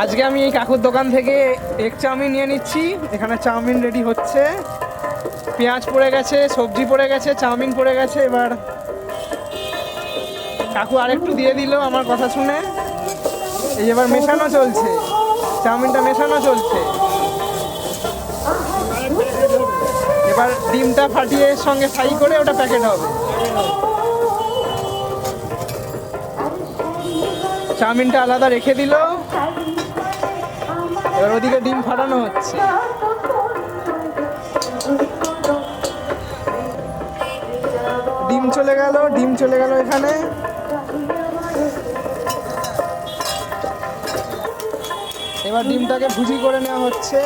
আজকে আমি এই কাকুর দোকান থেকে এগ চাউমিন নিয়ে নিচ্ছি। এখানে চাউমিন রেডি হচ্ছে, পেঁয়াজ পড়ে গেছে, সবজি পড়ে গেছে, চাউমিন পড়ে গেছে। এবার কাকু আরেকটু দিয়ে দিল আমার কথা শুনে। এই এবার মেশানো চলছে, চাউমিনটা মেশানো চলছে। এবার ডিমটা ফাটিয়ে এর সঙ্গে ফ্রাই করে ওটা প্যাকেট হবে। চাউমিনটা আলাদা রেখে দিল, এবার ওদিকে ডিম ফাটানো হচ্ছে। ডিম চলে গেল এখানে। এবার ডিমটাকে ভুজি করে নেওয়া হচ্ছে।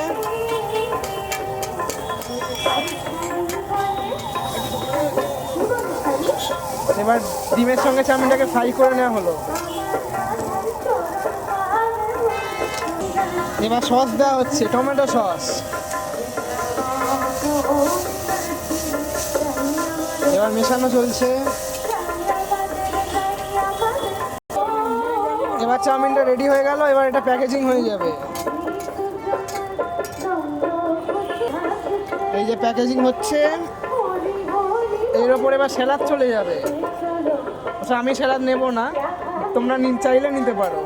এবার ডিমের সঙ্গে চাউমিনটাকে ফ্রাই করে নেওয়া হলো। এবার সস দেওয়া হচ্ছে, টমেটো সস। এবার মেশানো চলছে। এবার চাউমিনটা রেডি হয়ে গেল, এবার এটা প্যাকেজিং হয়ে যাবে। এই যে প্যাকেজিং হচ্ছে, এর ওপর এবার স্যালাড চলে যাবে। আচ্ছা, আমি স্যালাড নেব না, তোমরা চাইলে নিতে পারো।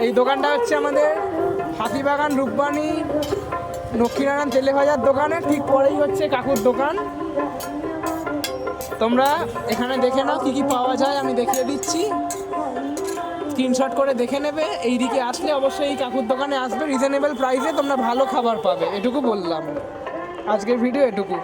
এই দোকানটা হচ্ছে আমাদের হাতিবাগান রূপবাণী লক্ষ্মীনারায়ণ তেলে ভাজার দোকানে ঠিক পরেই হচ্ছে কাকুর দোকান। তোমরা এখানে দেখে নাও কি কি পাওয়া যায়, আমি দেখিয়ে দিচ্ছি। স্ক্রিনশট করে দেখে নেবে। এই দিকে আসলে অবশ্যই এই কাকুর দোকানে আসবে, রিজনেবল প্রাইসে তোমরা ভালো খাবার পাবে। এটুকু বললাম, আজকের ভিডিও এটুকু।